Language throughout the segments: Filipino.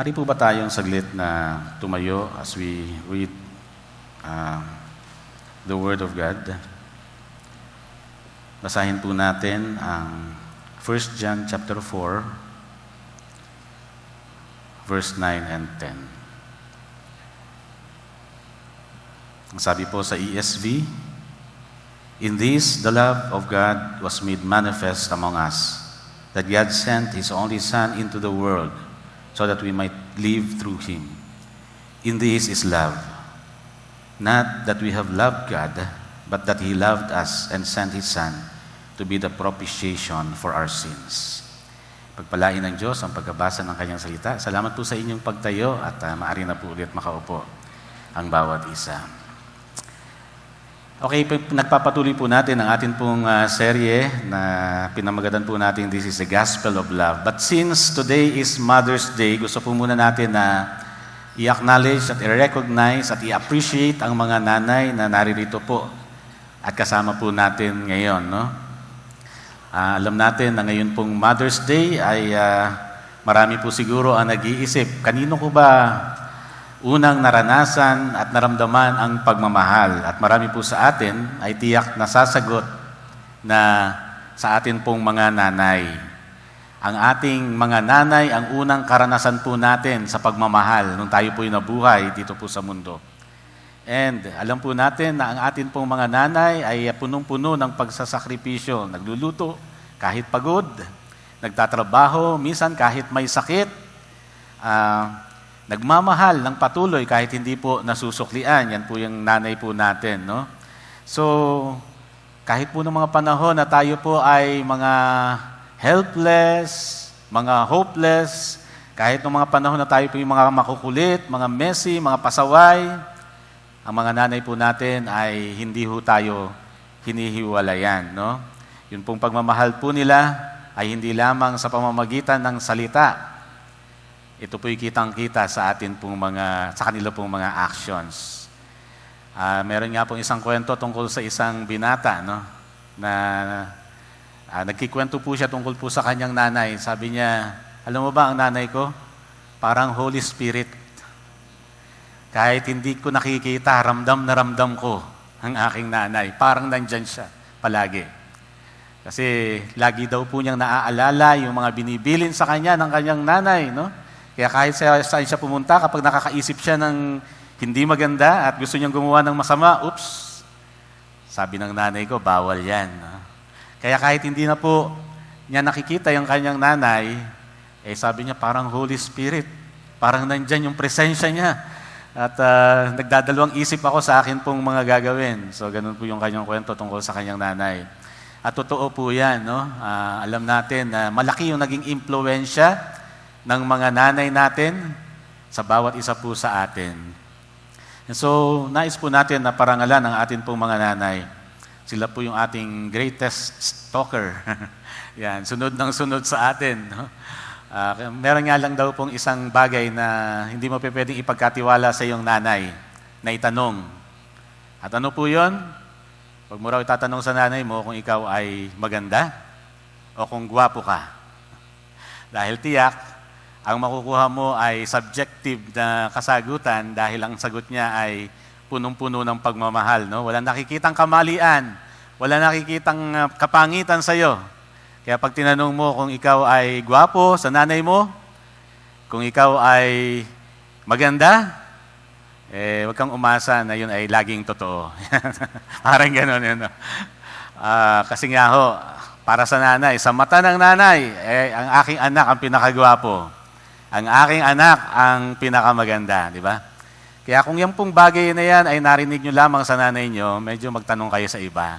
Maaari po ba tayong saglit na tumayo as we read the Word of God? Basahin po natin ang 1 John chapter 4, verse 9 and 10. Ang sabi po sa ESV, "In this, the love of God was made manifest among us, that God sent His only Son into the world, so that we might live through Him. In this is love, not that we have loved God, but that He loved us and sent His Son to be the propitiation for our sins." Pagpalain ng Diyos ang pagkabasa ng Kanyang salita. Salamat po sa inyong pagtayo at maaari na po ulit makaupo ang bawat isa. Okay, nagpapatuloy po natin ang atin pong serye na pinamagadan po natin, This is the Gospel of Love. But since today is Mother's Day, gusto po muna natin na i-acknowledge at i-recognize at i-appreciate ang mga nanay na naririto po at kasama po natin ngayon, no? Alam natin na ngayon pong Mother's Day ay marami po siguro ang nag-iisip, kanino ko ba unang naranasan at naramdaman ang pagmamahal? At marami po sa atin ay tiyak na sasagot na sa atin pong mga nanay. Ang ating mga nanay ang unang karanasan po natin sa pagmamahal nung tayo po'y nabuhay dito po sa mundo. And alam po natin na ang atin pong mga nanay ay punong-puno ng pagsasakripisyo. Nagluluto kahit pagod, nagtatrabaho, minsan kahit may sakit, nagmamahal ng patuloy kahit hindi po nasusuklian. Yan po yung nanay po natin, no? So, kahit po ng mga panahon na tayo po ay mga helpless, mga hopeless, kahit ng mga panahon na tayo po yung mga makukulit, mga messy, mga pasaway, ang mga nanay po natin ay hindi ho tayo hinihiwalayan, no? Yun pong pagmamahal po nila ay hindi lamang sa pamamagitan ng salita. Ito po'y kitang-kita sa atin pong sa kanila pong mga actions. Meron nga pong isang kwento tungkol sa isang binata, no? Na nagkikwento po siya tungkol po sa kanyang nanay. Sabi niya, alam mo ba ang nanay ko? Parang Holy Spirit. Kahit hindi ko nakikita, ramdam na ramdam ko ang aking nanay. Parang nandyan siya palagi. Kasi lagi daw po niyang naaalala yung mga binibilin sa kanya ng kanyang nanay, no? Kaya kahit saan siya pumunta, kapag nakakaisip siya ng hindi maganda at gusto niyang gumawa ng masama, oops, sabi ng nanay ko, bawal yan. No? Kaya kahit hindi na po niya nakikita yung kanyang nanay, sabi niya parang Holy Spirit. Parang nandyan yung presensya niya. At nagdadalawang isip ako sa akin pong mga gagawin. So, ganun po yung kanyang kwento tungkol sa kanyang nanay. At totoo po yan, no? Alam natin na malaki yung naging impluensya ng mga nanay natin sa bawat isa po sa atin. And so, nais po natin na parangalan ang atin pong mga nanay. Sila po yung ating greatest stalker. Yan, sunod ng sunod sa atin, no? Meron nga lang daw pong isang bagay na hindi mo pwedeng ipagkatiwala sa iyong nanay na itanong. At ano po yun? Huwag mo raw itatanong sa nanay mo kung ikaw ay maganda o kung gwapo ka. Dahil tiyak, ang makukuha mo ay subjective na kasagutan dahil ang sagot niya ay punong-puno ng pagmamahal. No? Walang nakikitang kamalian, walang nakikitang kapangitan sa iyo. Kaya pag tinanong mo kung ikaw ay gwapo sa nanay mo, kung ikaw ay maganda, huwag kang umasa na yun ay laging totoo. Parang gano'n yun. No? Kasi nga ho, para sa nanay, sa mata ng nanay, ang aking anak ang pinakagwapo. Ang aking anak ang pinakamaganda, di ba? Kaya kung yung pong bagay na yan ay narinig nyo lamang sa nanay nyo, medyo magtanong kayo sa iba.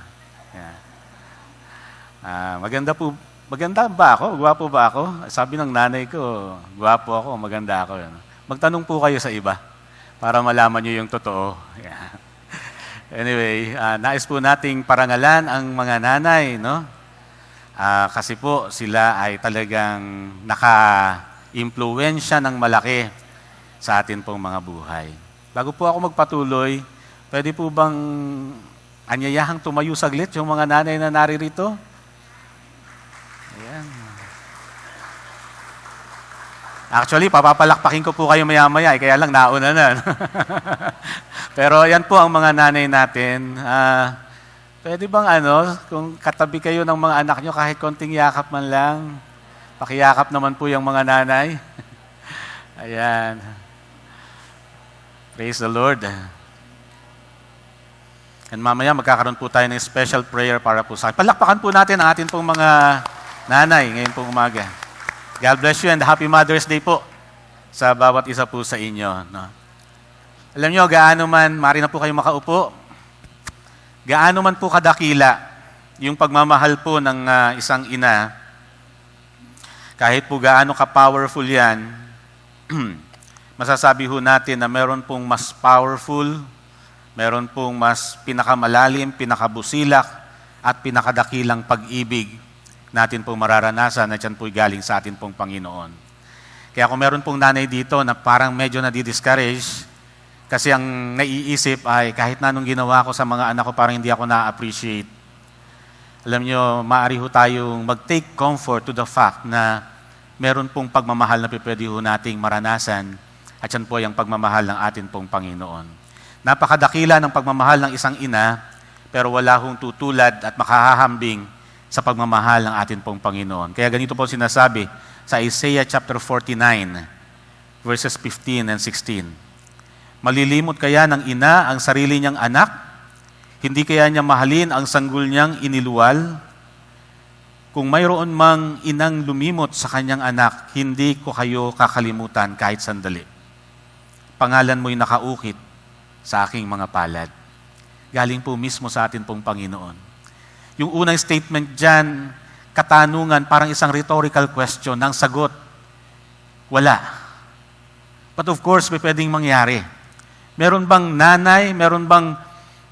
Maganda ba ako? Gwapo ba ako? Sabi ng nanay ko, gwapo ako, maganda ako. Magtanong po kayo sa iba para malaman nyo yung totoo. Yeah. Anyway, nais po nating parangalan ang mga nanay, no? Kasi po sila ay talagang naka-impluwensya ng malaki sa atin pong mga buhay. Bago po ako magpatuloy, pwede po bang anyayahang tumayo saglit yung mga nanay na naririto? Ayan. Actually, papapalakpakin ko po kayo maya-maya, kaya lang nauna na. Pero yan po ang mga nanay natin. Pwede bang kung katabi kayo ng mga anak nyo, kahit konting yakap man lang, pakiyakap naman po yung mga nanay. Ayan. Praise the Lord. And mamaya magkakaroon po tayo ng special prayer para po sa akin. Palakpakan po natin ang atin pong mga nanay ngayon pong umaga. God bless you and Happy Mother's Day po sa bawat isa po sa inyo. No? Alam nyo, gaano man, mari na po kayo makaupo, gaano man po kadakila yung pagmamahal po ng isang ina, kahit po gaano ka-powerful yan, masasabi ho natin na meron pong mas powerful, meron pong mas pinakamalalim, pinakabusilak, at pinakadakilang pag-ibig natin pong mararanasan na dyan po'y galing sa atin pong Panginoon. Kaya kung meron pong nanay dito na parang medyo nadi-discourage, kasi ang naiisip ay kahit na anong ginawa ko sa mga anak ko, parang hindi ako na-appreciate. Alam nyo, maaari ho tayong mag-take comfort to the fact na meron pong pagmamahal na pwede ho nating maranasan at yan po yung pagmamahal ng atin pong Panginoon. Napakadakila ng pagmamahal ng isang ina, pero wala hong tutulad at makahahambing sa pagmamahal ng atin pong Panginoon. Kaya ganito po sinasabi sa Isaiah chapter 49, verses 15 and 16. Malilimot kaya ng ina ang sarili niyang anak? Hindi kaya niya mahalin ang sanggol niyang iniluwal? Kung mayroon mang inang lumimot sa kanyang anak, hindi ko kayo kakalimutan kahit sandali. Pangalan mo'y nakaukit sa aking mga palad. Galing po mismo sa atin pong Panginoon. Yung unang statement dyan, katanungan, parang isang rhetorical question, ng sagot, wala. But of course, may pwedeng mangyari. Meron bang nanay, meron bang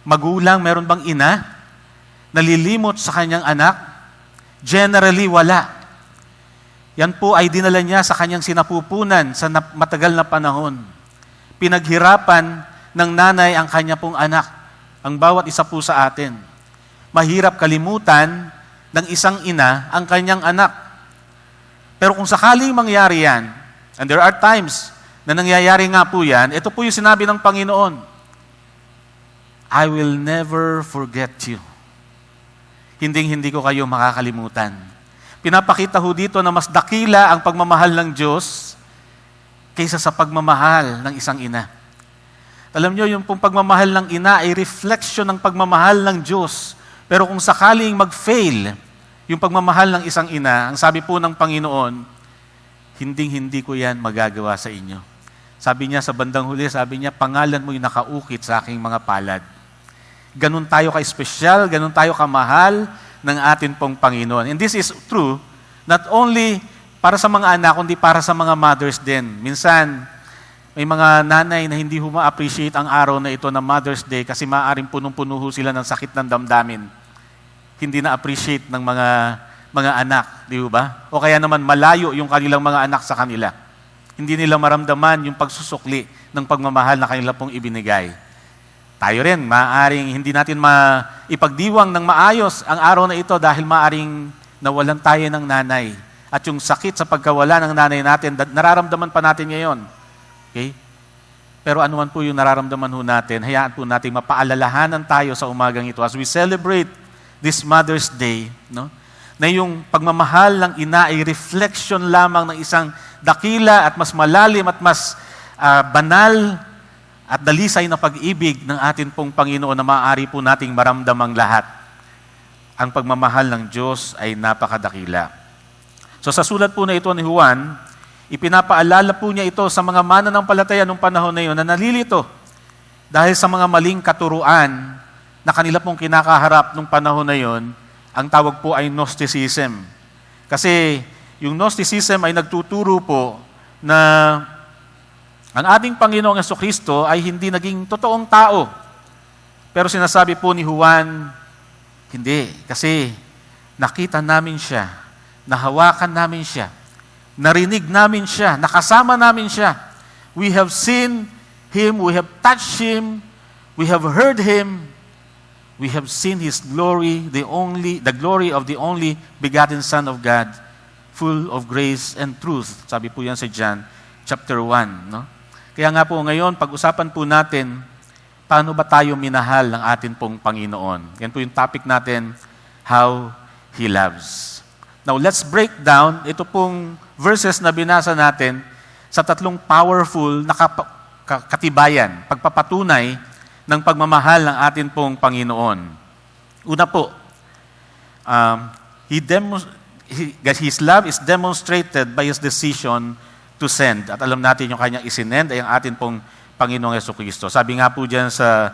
magulang, meron bang ina, nalilimot sa kanyang anak? Generally, wala. Yan po ay dinala niya sa kanyang sinapupunan sa matagal na panahon. Pinaghirapan ng nanay ang kanya pong anak, ang bawat isa po sa atin. Mahirap kalimutan ng isang ina ang kanyang anak. Pero kung sakaling mangyari yan, and there are times na nangyayari nga po yan, ito po yung sinabi ng Panginoon, I will never forget you. Hinding-hindi ko kayo makakalimutan. Pinapakita ho dito na mas dakila ang pagmamahal ng Diyos kaysa sa pagmamahal ng isang ina. Alam nyo, yung pong pagmamahal ng ina ay reflection ng pagmamahal ng Diyos. Pero kung sakaling mag-fail yung pagmamahal ng isang ina, ang sabi po ng Panginoon, hinding-hindi ko yan magagawa sa inyo. Sabi niya sa bandang huli, sabi niya, pangalan mo'y nakaukit sa aking mga palad. Ganun tayo ka-espesyal, ganun tayo kamahal ng atin pong Panginoon. And this is true, not only para sa mga anak, kundi para sa mga mothers din. Minsan, may mga nanay na hindi ma-appreciate ang araw na ito na Mother's Day kasi maaaring punong-puno sila ng sakit ng damdamin. Hindi na-appreciate ng mga anak, di ba? O kaya naman malayo yung kanilang mga anak sa kanila. Hindi nila maramdaman yung pagsusukli ng pagmamahal na kanila pong ibinigay. Tayo rin, maaaring hindi natin maipagdiwang ng maayos ang araw na ito dahil maaaring nawalan tayo ng nanay. At yung sakit sa pagkawala ng nanay natin, nararamdaman pa natin ngayon. Okay? Pero ano man po yung nararamdaman ho natin, hayaan po natin mapaalalahanan tayo sa umagang ito as we celebrate this Mother's Day, no? Na yung pagmamahal ng ina ay reflection lamang ng isang dakila at mas malalim at mas banal at dalisay na pag-ibig ng atin pong Panginoon na maaari po nating maramdamang lahat. Ang pagmamahal ng Diyos ay napakadakila. So sa sulat po na ito ni Juan, ipinapaalala po niya ito sa mga mananampalataya nung panahon na yun na nalilito dahil sa mga maling katuruan na kanila pong kinakaharap nung panahon na yun, ang tawag po ay Gnosticism. Kasi yung Gnosticism ay nagtuturo po na ang ating Panginoong Jesucristo ay hindi naging totoong tao. Pero sinasabi po ni Juan, hindi. Kasi nakita namin siya, nahawakan namin siya, narinig namin siya, nakasama namin siya. We have seen Him, we have touched Him, we have heard Him, we have seen His glory, the glory of the only begotten Son of God, full of grace and truth. Sabi po yan sa John chapter 1. No? Kaya nga po ngayon, pag-usapan po natin, paano ba tayo minahal ng atin pong Panginoon? Yan po yung topic natin, how He loves. Now, let's break down ito pong verses na binasa natin sa tatlong powerful na katibayan, pagpapatunay ng pagmamahal ng atin pong Panginoon. Una po, His love is demonstrated by His decision to send. At alam natin yung kanyang isinend ay ang atin pong Panginoong Jesucristo. Sabi nga po dyan sa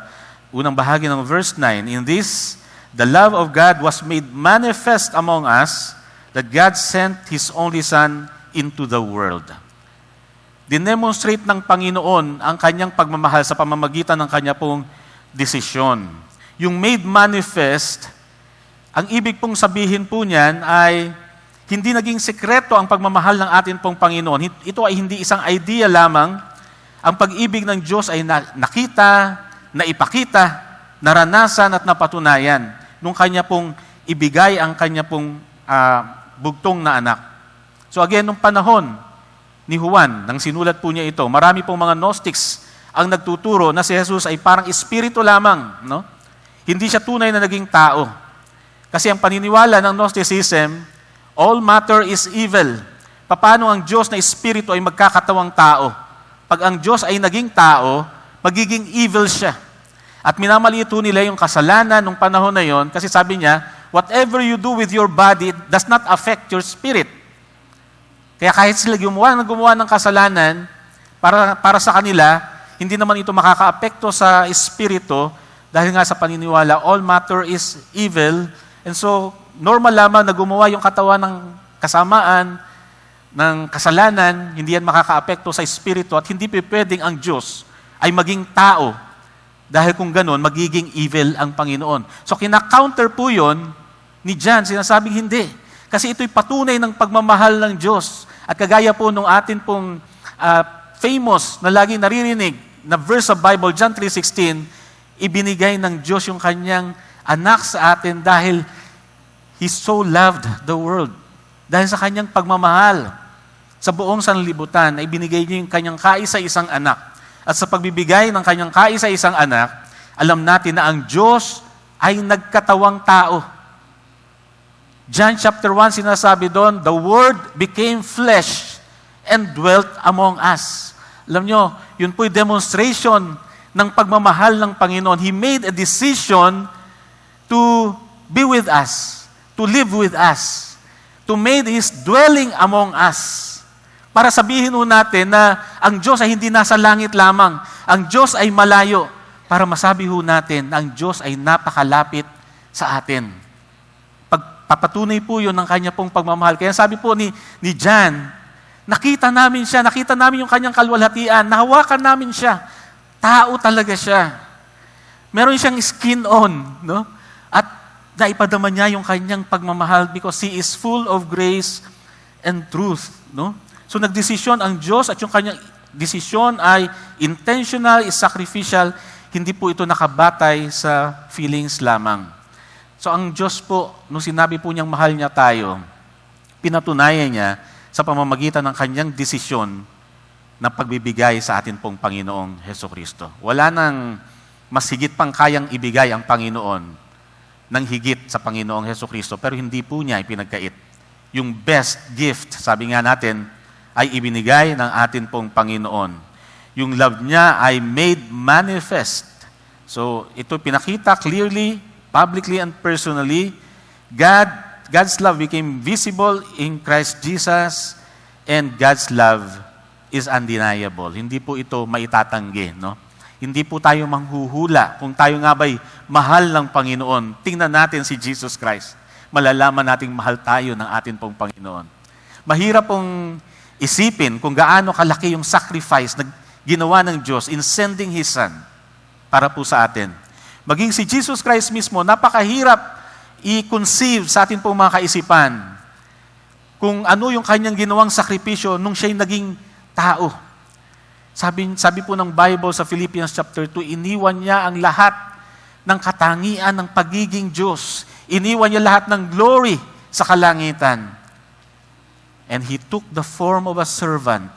unang bahagi ng verse 9, in this, the love of God was made manifest among us, that God sent His only Son into the world. Dinemonstrate ng Panginoon ang kanyang pagmamahal sa pamamagitan ng kanya pong desisyon. Yung made manifest, ang ibig pong sabihin po niyan ay hindi naging sekreto ang pagmamahal ng atin pong Panginoon. Ito ay hindi isang idea lamang. Ang pag-ibig ng Diyos ay nakita, naipakita, naranasan at napatunayan nung kanya pong ibigay ang kanya pong bugtong na anak. So again, nung panahon ni Juan, nang sinulat po niya ito, marami pong mga Gnostics ang nagtuturo na si Jesus ay parang espiritu lamang. No? Hindi siya tunay na naging tao. Kasi ang paniniwala ng Gnosticism, all matter is evil. Paano ang Diyos na espiritu ay magkakatawang tao? Pag ang Diyos ay naging tao, magiging evil siya. At minamaliit nila yung kasalanan nung panahon na yon kasi sabi niya, whatever you do with your body does not affect your spirit. Kaya kahit sila gumawa ng kasalanan, para sa kanila, hindi naman ito makakaapekto sa espiritu dahil nga sa paniniwala, all matter is evil. And so, normal lamang na gumawa yung katawan ng kasamaan, ng kasalanan, hindi yan makakaapekto sa espiritu at hindi pwedeng ang Diyos ay maging tao. Dahil kung ganun, magiging evil ang Panginoon. So, kina-counter po yun ni John, sinasabing hindi. Kasi ito'y patunay ng pagmamahal ng Diyos. At kagaya po nung atin pong famous na laging naririnig na verse of Bible, John 3:16, ibinigay ng Diyos yung kanyang anak sa atin dahil He so loved the world. Dahil sa kanyang pagmamahal sa buong sanlibutan, ay binigay niya yung kanyang kaisa-isang anak. At sa pagbibigay ng kanyang kaisa-isang anak, alam natin na ang Diyos ay nagkatawang tao. John chapter 1, sinasabi doon, the Word became flesh and dwelt among us. Alam nyo, yun po'y demonstration ng pagmamahal ng Panginoon. He made a decision to be with us, to live with us, to make His dwelling among us. Para sabihin ho natin na ang Diyos ay hindi nasa langit lamang. Ang Diyos ay malayo. Para masabi ho natin na ang Diyos ay napakalapit sa atin. Papatunay po yun ng kanya pong pagmamahal. Kaya sabi po ni John, nakita namin siya, nakita namin yung kanyang kalwalhatian, nahawakan namin siya. Tao talaga siya. Meron siyang skin on, no? At naipadama niya yung kanyang pagmamahal because He is full of grace and truth, no? So nagdesisyon ang Diyos at yung kanyang desisyon ay intentional, is sacrificial, hindi po ito nakabatay sa feelings lamang. So ang Diyos po, nung sinabi po niyang mahal niya tayo, pinatunayan niya sa pamamagitan ng kanyang desisyon na pagbibigay sa atin pong Panginoong Jesucristo. Wala nang mas higit pang kayang ibigay ang Panginoon ng higit sa Panginoong Jesucristo, pero hindi po niya ipinagkait. Yung best gift, sabi nga natin, ay ibinigay ng atin pong Panginoon. Yung love niya ay made manifest. So, ito pinakita clearly, publicly and personally. God's love became visible in Christ Jesus, and God's love is undeniable. Hindi po ito maitatanggi, no? Hindi po tayo manghuhula kung tayo nga ba'y mahal ng Panginoon. Tingnan natin si Jesus Christ. Malalaman nating mahal tayo ng atin pong Panginoon. Mahirap pong isipin kung gaano kalaki yung sacrifice na ginawa ng Diyos in sending His Son para po sa atin. Maging si Jesus Christ mismo, napakahirap i-conceive sa atin pong mga kaisipan kung ano yung kanyang ginawang sakripisyo nung siya'y naging tao. Sabi po ng Bible sa Philippians chapter 2, iniwan niya ang lahat ng katangian ng pagiging Diyos. Iniwan niya lahat ng glory sa kalangitan. And He took the form of a servant,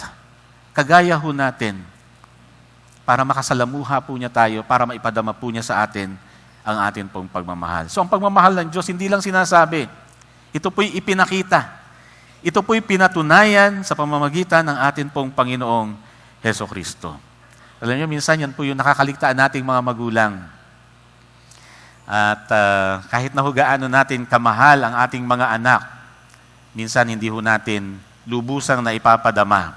kagaya ho natin, para makasalamuha po niya tayo, para maipadama po niya sa atin ang atin pong pagmamahal. So ang pagmamahal ng Diyos, hindi lang sinasabi. Ito po'y ipinakita. Ito po'y pinatunayan sa pamamagitan ng atin pong Panginoong Hesukristo. Alam niyo, minsan yan po yung nakakaligtaan nating mga magulang. At kahit na ho gaano natin kamahal ang ating mga anak, minsan hindi ho natin lubusang na ipapadama.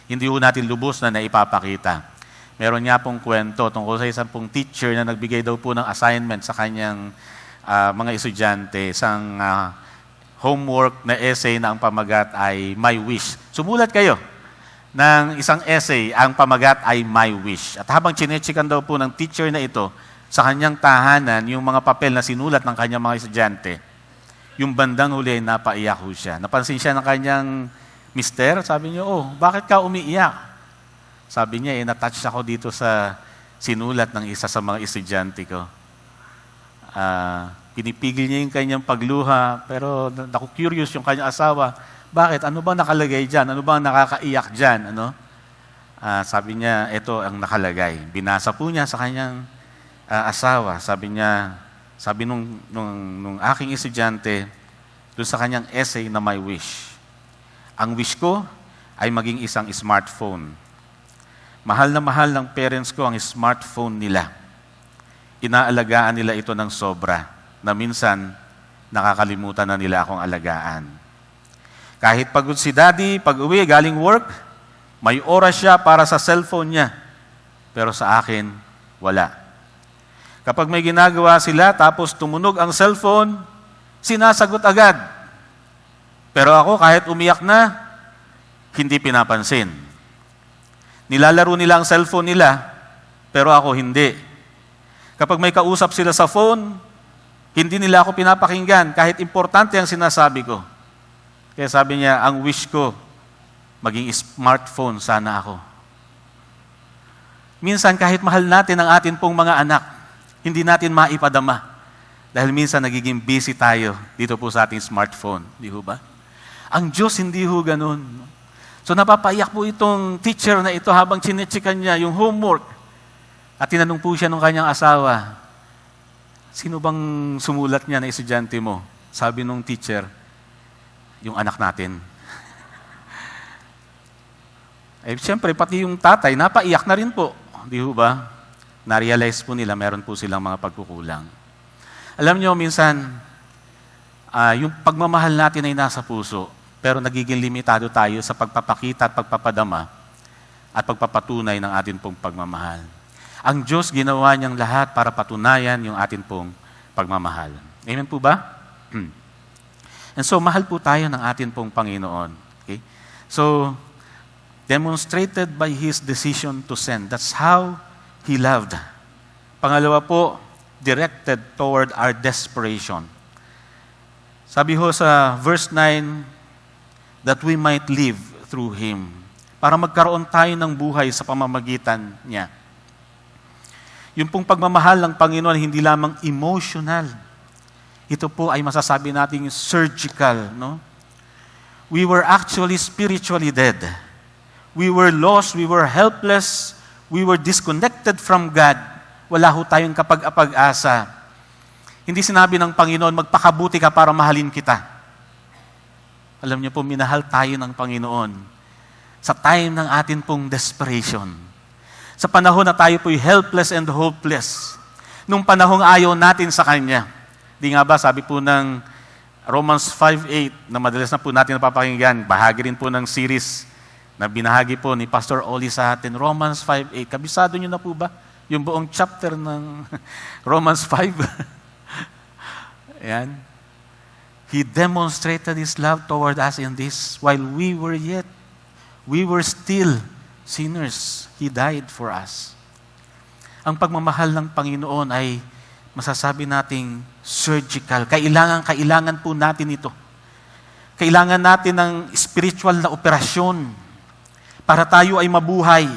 Hindi ho natin lubos na naipapakita. Meron nga pong kwento tungkol sa isang pong teacher na nagbigay daw po ng assignment sa kanyang mga estudyante, isang homework na essay na ang pamagat ay My Wish. Sumulat kayo ng isang essay, ang pamagat ay My Wish. At habang chinechikan daw po ng teacher na ito sa kanyang tahanan, yung mga papel na sinulat ng kanyang mga estudyante, yung bandang huli, napaiyak ho siya. Napansin siya ng kanyang mister, sabi niya, oh, bakit ka umiiyak? Sabi niya, na-touch ako dito sa sinulat ng isa sa mga estudyante ko. Pinipigil niya yung kanyang pagluha, pero naku-curious yung kanyang asawa. Bakit? Ano bang nakalagay dyan? Ano bang nakakaiyak dyan? Sabi niya, ito ang nakalagay. Binasa po niya sa kanyang asawa. Sabi niya, nung aking estudyante, doon sa kanyang essay na My Wish. Ang wish ko ay maging isang smartphone. Mahal na mahal ng parents ko ang smartphone nila. Inaalagaan nila ito ng sobra, na minsan nakakalimutan na nila akong alagaan. Kahit pagod si daddy, pag uwi, galing work, may oras siya para sa cellphone niya. Pero sa akin, wala. Kapag may ginagawa sila, tapos tumunog ang cellphone, sinasagot agad. Pero ako, kahit umiyak na, hindi pinapansin. Nilalaro nila ang cellphone nila, pero ako hindi. Kapag may kausap sila sa phone, hindi nila ako pinapakinggan, kahit importante ang sinasabi ko. Kaya sabi niya, ang wish ko, maging smartphone sana ako. Minsan, kahit mahal natin ang atin pong mga anak, hindi natin maipadama. Dahil minsan nagiging busy tayo dito po sa ating smartphone. Di ho ba? Ang Diyos hindi ho ganun. So napapaiyak po itong teacher na ito habang chinechikan niya yung homework. At tinanong po siya ng kanyang asawa, sino bang sumulat niya na estudyante mo? Sabi nung teacher, yung anak natin. Siyempre, pati yung tatay, napaiyak na rin po. Di ho ba? Na-realize po nila, meron po silang mga pagkukulang. Alam niyo, minsan, yung pagmamahal natin ay nasa puso, pero nagiging limitado tayo sa pagpapakita at pagpapadama at pagpapatunay ng atin pong pagmamahal. Ang Diyos, ginawa niyang lahat para patunayan yung atin pong pagmamahal. Amen po ba? And so, mahal po tayo ng atin pong Panginoon. Okay? So, demonstrated by His decision to send. That's how He loved. Pangalawa po, directed toward our desperation. Sabi ho sa verse 9, that we might live through Him. Para magkaroon tayo ng buhay sa pamamagitan niya. Yung pong pagmamahal ng Panginoon, hindi lamang emotional. Ito po ay masasabi nating surgical. No? We were actually spiritually dead. We were lost, we were helpless, we were disconnected from God. Wala ho tayong kapag-apag-asa. Hindi sinabi ng Panginoon, magpakabuti ka para mahalin kita. Alam niyo po, minahal tayo ng Panginoon sa time ng atin pong desperation. Sa panahon na tayo po'y helpless and hopeless. Nung panahong ayaw natin sa Kanya. Di nga ba, sabi po ng Romans 5:8, na madalas na po natin napapakinggan, bahagi rin po ng series na binahagi po ni Pastor Oli sa atin, Romans 5:8. Kabisado niyo na po ba yung buong chapter ng Romans 5? Ayan. He demonstrated His love toward us in this, while we were still sinners. He died for us. Ang pagmamahal ng Panginoon ay masasabi nating surgical. Kailangan po natin ito. Kailangan natin ng spiritual na operasyon para tayo ay mabuhay.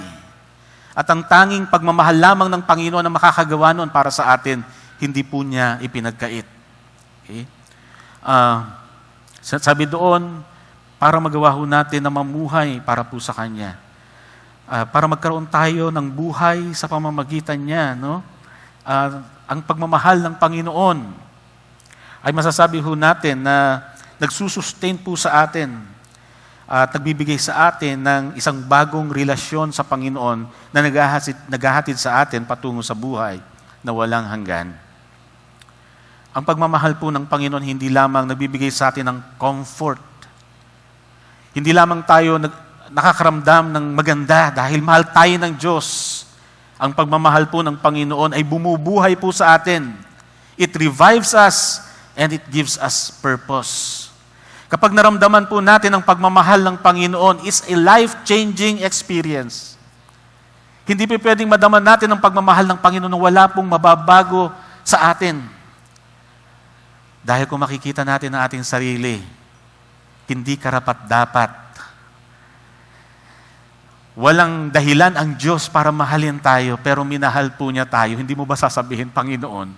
At ang tanging pagmamahal lamang ng Panginoon ang makakagawa noon para sa atin, hindi po niya ipinagkait. Okay? Sabi doon, para magawa ho natin na mamuhay para po sa Kanya. Para magkaroon tayo ng buhay sa pamamagitan niya, no? Ang pagmamahal ng Panginoon ay masasabi ho natin na nagsusustain po sa atin at nagbibigay sa atin ng isang bagong relasyon sa Panginoon na naghahatid sa atin patungo sa buhay na walang hanggan. Ang pagmamahal po ng Panginoon hindi lamang nagbibigay sa atin ng comfort. Hindi lamang tayo nakakaramdam ng maganda dahil mahal tayo ng Diyos. Ang pagmamahal po ng Panginoon ay bumubuhay po sa atin. It revives us and it gives us purpose. Kapag naramdaman po natin ang pagmamahal ng Panginoon, is a life-changing experience. Hindi po pwedeng madaman natin ang pagmamahal ng Panginoon na wala pong mababago sa atin. Dahil kung makikita natin ang ating sarili, hindi karapat-dapat. Walang dahilan ang Diyos para mahalin tayo, pero minahal po niya tayo. Hindi mo ba sasabihin, Panginoon,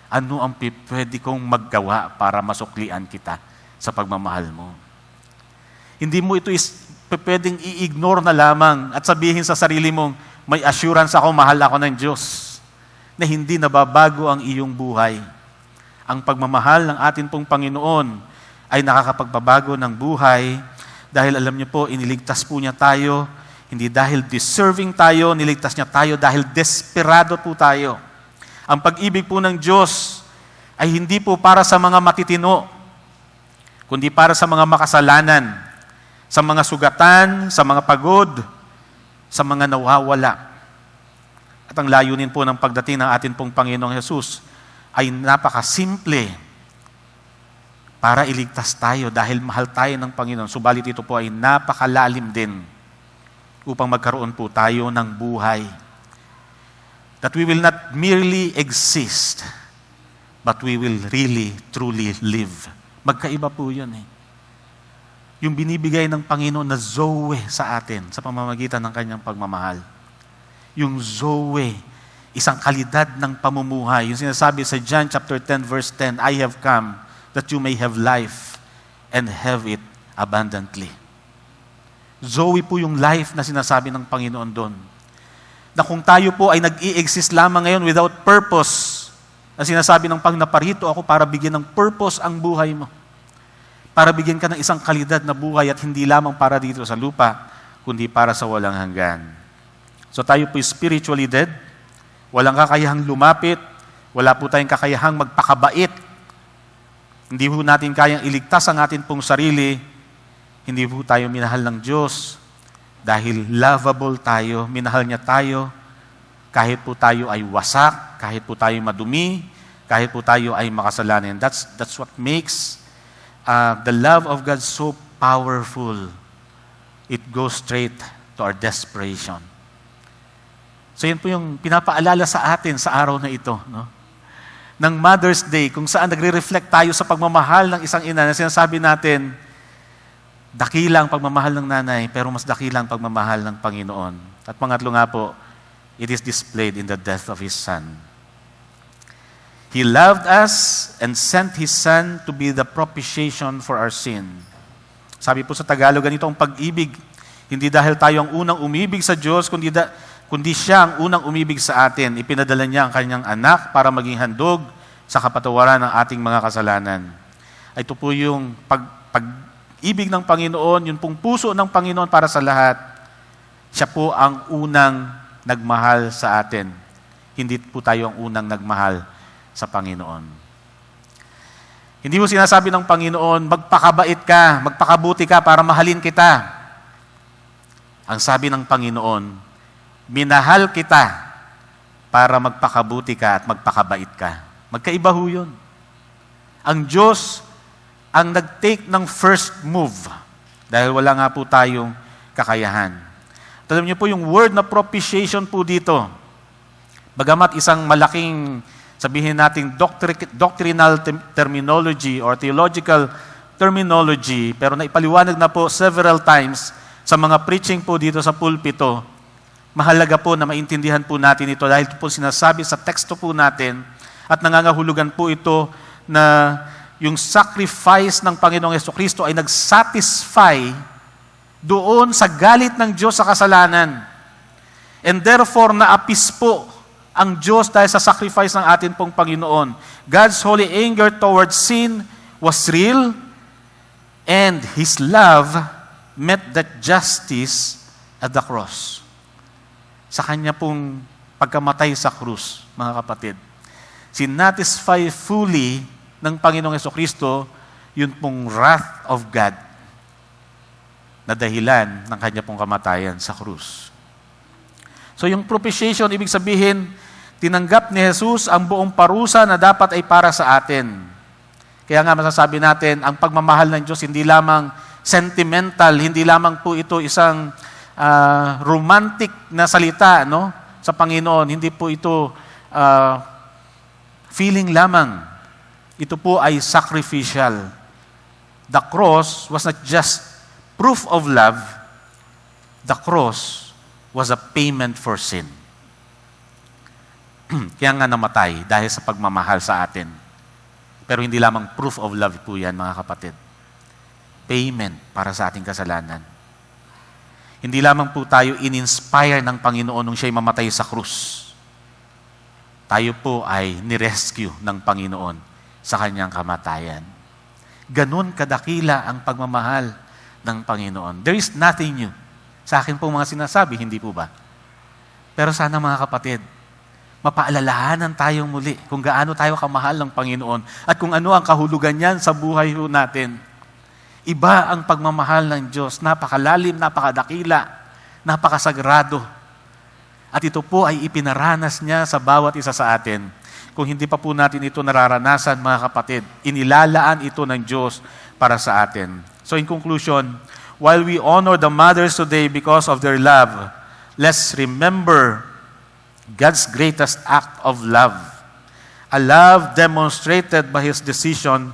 ano ang pwede kong maggawa para masuklian kita sa pagmamahal mo? Hindi mo ito pwedeng i-ignore na lamang at sabihin sa sarili mong, may assurance ako, mahal ako ng Diyos, na hindi nababago ang iyong buhay. Ang pagmamahal ng atin pong Panginoon ay nakakapagbabago ng buhay dahil alam niyo po, iniligtas po niya tayo, hindi dahil deserving tayo, niligtas niya tayo dahil desperado po tayo. Ang pag-ibig po ng Diyos ay hindi po para sa mga matitino, kundi para sa mga makasalanan, sa mga sugatan, sa mga pagod, sa mga nawawala. At ang layunin po ng pagdating ng atin pong Panginoong Hesus ay napakasimple para iligtas tayo dahil mahal tayo ng Panginoon. Subalit ito po ay napakalalim din upang magkaroon po tayo ng buhay. That we will not merely exist, but we will really, truly live. Magkaiba po yun eh. Yung binibigay ng Panginoon na zoe sa atin sa pamamagitan ng kanyang pagmamahal. Yung zoe, isang kalidad ng pamumuhay. Yung sinasabi sa John chapter 10 verse 10, I have come that you may have life and have it abundantly. Zoe po yung life na sinasabi ng Panginoon doon. Na kung tayo po ay nag-i-exist lamang ngayon without purpose, na sinasabi ng naparito ako para bigyan ng purpose ang buhay mo. Para bigyan ka ng isang kalidad na buhay at hindi lamang para dito sa lupa, kundi para sa walang hanggan. So tayo po spiritually dead, walang kakayahang lumapit, wala po tayong kakayahang magpakabait. Hindi po natin kayang iligtas ang atin pong sarili, hindi po tayo minahal ng Diyos dahil lovable tayo, minahal niya tayo kahit po tayo ay wasak, kahit po tayo madumi, kahit po tayo ay makasalanan. That's what makes the love of God so powerful. It goes straight to our desperation. So yan po yung pinapaalala sa atin sa araw na ito, no? Ng Mother's Day, kung saan nagre-reflect tayo sa pagmamahal ng isang ina na sinasabi natin, dakila ang pagmamahal ng nanay, pero mas dakila ang pagmamahal ng Panginoon. At pangatlo nga po, it is displayed in the death of His Son. He loved us and sent His Son to be the propitiation for our sin. Sabi po sa Tagalog, ganito ang pag-ibig. Hindi dahil tayo ang unang umibig sa Diyos, kundi Siya ang unang umibig sa atin. Ipinadala niya ang kanyang anak para maging handog sa kapatawaran ng ating mga kasalanan. Ito po yung pag-ibig ng Panginoon, yung pong puso ng Panginoon para sa lahat. Siya po ang unang nagmahal sa atin. Hindi po tayo ang unang nagmahal sa Panginoon. Hindi mo sinasabi ng Panginoon, magpakabait ka, magpakabuti ka para mahalin kita. Ang sabi ng Panginoon, minahal kita para magpakabuti ka at magpakabait ka. Magkaiba ho yun. Ang Diyos ang nag-take ng first move dahil wala nga po tayong kakayahan. At alam niyo po yung word na propitiation po dito, bagamat isang malaking, sabihin natin, doctrinal terminology or theological terminology, pero naipaliwanag na po several times sa mga preaching po dito sa pulpito, mahalaga po na maintindihan po natin ito dahil ito po sinasabi sa teksto po natin at nangangahulugan po ito na yung sacrifice ng Panginoong Jesucristo ay nag-satisfy doon sa galit ng Diyos sa kasalanan. And therefore, naapis po ang Diyos dahil sa sacrifice ng atin pong Panginoon. God's holy anger towards sin was real, and His love met that justice at the cross. Sa Kanya pong pagkamatay sa krus, mga kapatid, sinatisfy fully ng Panginoong Jesucristo yun pong wrath of God na dahilan ng Kanya pong kamatayan sa krus. So yung propitiation, ibig sabihin, tinanggap ni Jesus ang buong parusa na dapat ay para sa atin. Kaya nga masasabi natin, ang pagmamahal ng Diyos hindi lamang sentimental, hindi lamang po ito isang romantic na salita, no, sa Panginoon. Hindi po ito feeling lamang. Ito po ay sacrificial. The cross was not just proof of love. The cross was a payment for sin. Kaya nga namatay dahil sa pagmamahal sa atin. Pero hindi lamang proof of love po yan, mga kapatid. Payment para sa ating kasalanan. Hindi lamang po tayo in-inspire ng Panginoon nung siya'y mamatay sa krus. Tayo po ay nirescue ng Panginoon sa kanyang kamatayan. Ganun kadakila ang pagmamahal ng Panginoon. There is nothing new. Sa akin po mga sinasabi, hindi po ba? Pero sana mga kapatid, mapaalalahanan tayong muli kung gaano tayo kamahal ng Panginoon at kung ano ang kahulugan niyan sa buhay natin. Iba ang pagmamahal ng Diyos, napakalalim, napakadakila, napakasagrado. At ito po ay ipinaranas niya sa bawat isa sa atin. Kung hindi pa po natin ito nararanasan, mga kapatid, inilalaan ito ng Diyos para sa atin. So in conclusion, while we honor the mothers today because of their love, let's remember God's greatest act of love. A love demonstrated by His decision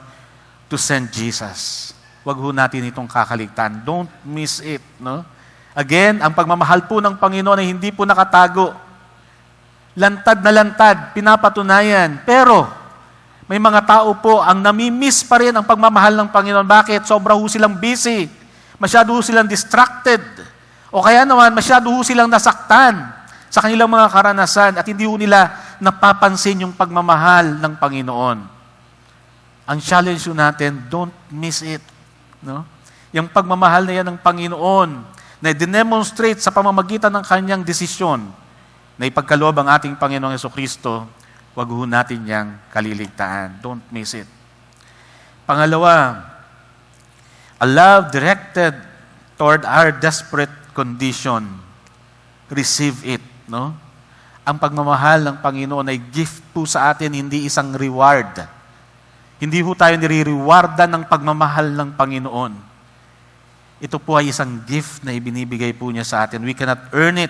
to send Jesus. Huwag ho natin itong kakaligtaan. Don't miss it. No? Again, ang pagmamahal po ng Panginoon ay hindi po nakatago. Lantad na lantad, pinapatunayan. Pero, may mga tao po ang namimiss pa rin ang pagmamahal ng Panginoon. Bakit? Sobra ho silang busy. Masyado ho silang distracted. O kaya naman, masyado ho silang nasaktan sa kanilang mga karanasan at hindi ho nila napapansin yung pagmamahal ng Panginoon. Ang challenge ho natin, don't miss it. No? Yung pagmamahal na yan ng Panginoon na dinemonstrate sa pamamagitan ng kanyang desisyon na ipagkaloob ang ating Panginoong Jesucristo, wag ho natin yang kaliligtaan. Don't miss it. Pangalawa, a love directed toward our desperate condition. Receive it. No? Ang pagmamahal ng Panginoon ay gift po sa atin, hindi isang reward. Hindi ho tayo nire-rewardan ng pagmamahal ng Panginoon. Ito po ay isang gift na ibinibigay po niya sa atin. We cannot earn it.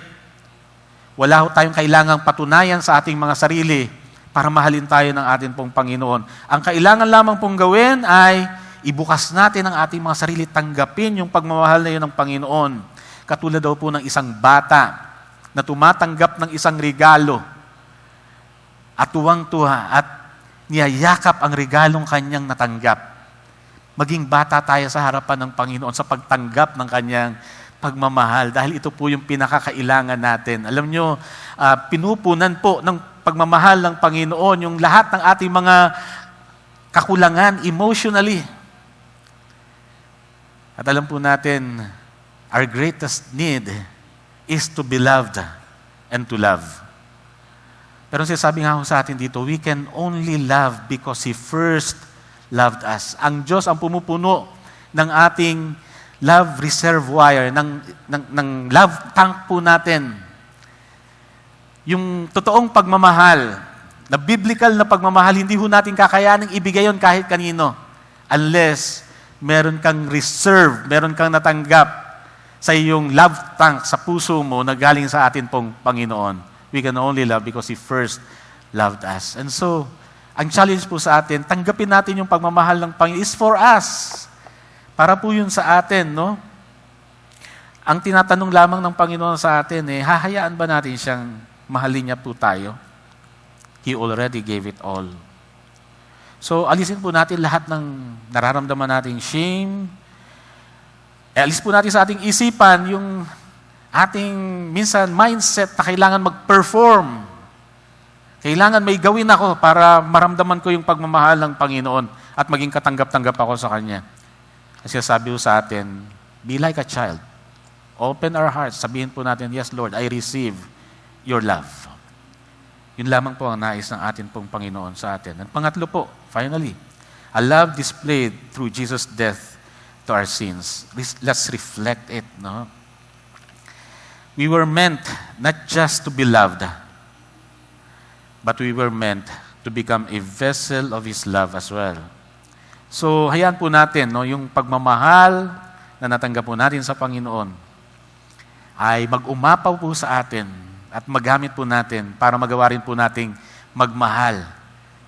Wala ho tayong kailangang patunayan sa ating mga sarili para mahalin tayo ng ating pong Panginoon. Ang kailangan lamang pong gawin ay ibukas natin ang ating mga sarili, tanggapin yung pagmamahal na yun ng Panginoon. Katulad daw po ng isang bata na tumatanggap ng isang regalo at tuwang-tuwa at niyayakap ang regalong kanyang natanggap. Maging bata tayo sa harapan ng Panginoon sa pagtanggap ng kanyang pagmamahal dahil ito po yung pinakakailangan natin. Alam nyo, pinupunan po ng pagmamahal ng Panginoon yung lahat ng ating mga kakulangan emotionally. At alam po natin, our greatest need is to be loved and to love. Pero sinasabi nga sa atin dito, we can only love because He first loved us. Ang Diyos ang pumupuno ng ating love reservoir, ng love tank po natin. Yung totoong pagmamahal, na biblical na pagmamahal, hindi ho natin kakayaning ibigay yon kahit kanino. Unless meron kang reserve, meron kang natanggap sa iyong love tank sa puso mo na galing sa atin pong Panginoon. We can only love because He first loved us. And so, ang challenge po sa atin, tanggapin natin yung pagmamahal ng Panginoon is for us. Para po yun sa atin, no? Ang tinatanong lamang ng Panginoon sa atin, hahayaan ba natin siyang mahalin niya po tayo? He already gave it all. So, alisin po natin lahat ng nararamdaman nating shame. Alis po natin sa ating isipan yung ating minsan mindset na kailangan mag-perform. Kailangan may gawin ako para maramdaman ko yung pagmamahal ng Panginoon at maging katanggap-tanggap ako sa Kanya. Kasi sabi po sa atin, be like a child. Open our hearts. Sabihin po natin, yes Lord, I receive your love. Yun lamang po ang nais ng atin pong Panginoon sa atin. At pangatlo po, finally, a love displayed through Jesus' death to our sins. Let's reflect it. No? We were meant not just to be loved, but we were meant to become a vessel of His love as well. So, hayaan po natin, no, yung pagmamahal na natanggap po natin sa Panginoon ay mag-umapaw po sa atin at magamit po natin para magawa rin po nating magmahal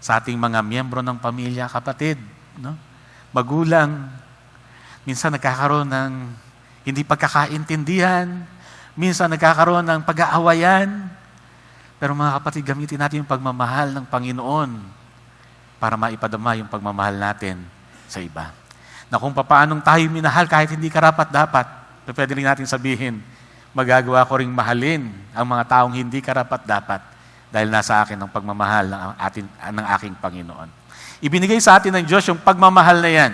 sa ating mga miyembro ng pamilya, kapatid, no? Magulang. Minsan nagkakaroon ng hindi pagkakaintindihan, minsan nagkakaroon ng pag-aawayan. Pero mga kapatid, gamitin natin yung pagmamahal ng Panginoon para maipadama yung pagmamahal natin sa iba. Na kung paanong tayo minahal kahit hindi karapat-dapat, pwede rin natin sabihin, magagawa ko ring mahalin ang mga taong hindi karapat-dapat dahil nasa akin ang pagmamahal ng aking Panginoon. Ibinigay sa atin ng Diyos yung pagmamahal na yan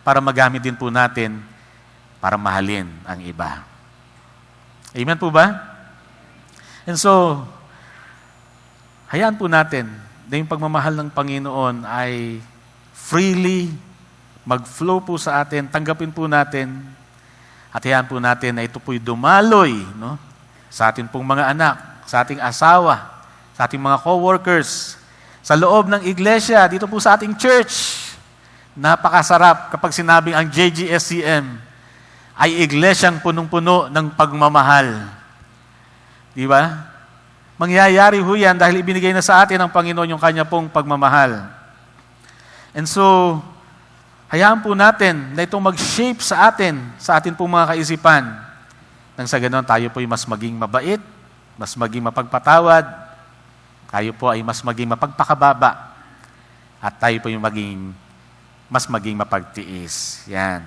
para magamit din po natin para mahalin ang iba. Amen po ba? And so, hayaan po natin na yung pagmamahal ng Panginoon ay freely mag-flow po sa atin, tanggapin po natin, at hayaan po natin na ito po'y dumaloy, no? Sa ating pong mga anak, sa ating asawa, sa ating mga co-workers, sa loob ng iglesia, dito po sa ating church. Napakasarap kapag sinabing ang JGSCM ay iglesyang punong-puno ng pagmamahal. Di ba? Mangyayari ho yan dahil ibinigay na sa atin ng Panginoon yung Kanya pong pagmamahal. And so, hayaan po natin na itong mag-shape sa atin pong mga kaisipan. Nang sa ganon, tayo po ay mas maging mabait, mas maging mapagpatawad, tayo po ay mas maging mapagpakababa, at tayo po yung mas maging mapagtiis. Yan.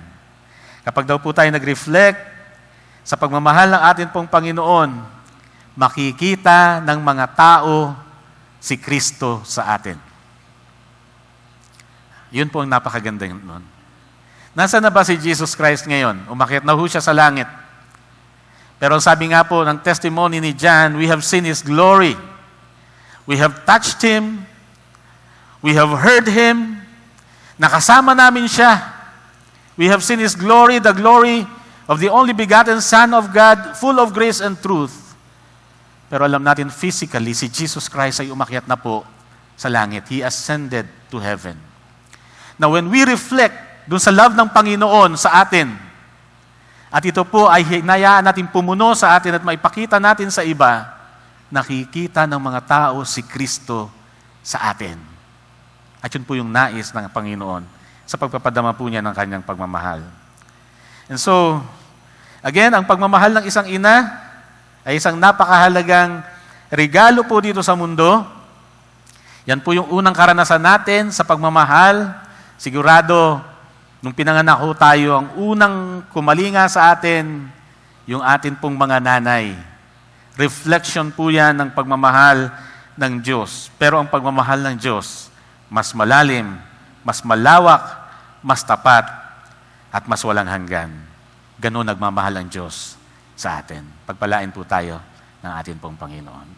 Kapag daw po tayo nag-reflect sa pagmamahal ng atin pong Panginoon, makikita ng mga tao si Kristo sa atin. Yun po ang napakaganda nun. Nasaan na ba si Jesus Christ ngayon? Umakyat na ho siya sa langit. Pero sabi nga po ng testimony ni John, we have seen His glory. We have touched Him. We have heard Him. Nakasama namin siya. We have seen His glory, the glory of the only begotten Son of God, full of grace and truth. Pero alam natin physically, si Jesus Christ ay umakyat na po sa langit. He ascended to heaven. Now when we reflect dun sa love ng Panginoon sa atin, at ito po ay hinayaan natin pumuno sa atin at maipakita natin sa iba, nakikita ng mga tao si Kristo sa atin. At yun po yung nais ng Panginoon sa pagpapadama po niya ng kanyang pagmamahal. And so, again, ang pagmamahal ng isang ina ay isang napakahalagang regalo po dito sa mundo. Yan po yung unang karanasan natin sa pagmamahal. Sigurado, nung pinanganak ho tayo, ang unang kumalinga sa atin, yung atin pong mga nanay. Reflection po yan ng pagmamahal ng Diyos. Pero ang pagmamahal ng Diyos, mas malalim, mas malawak, mas tapat, at mas walang hanggan. Ganun nagmamahal ang Diyos sa atin. Pagpalain po tayo ng atin pong Panginoon.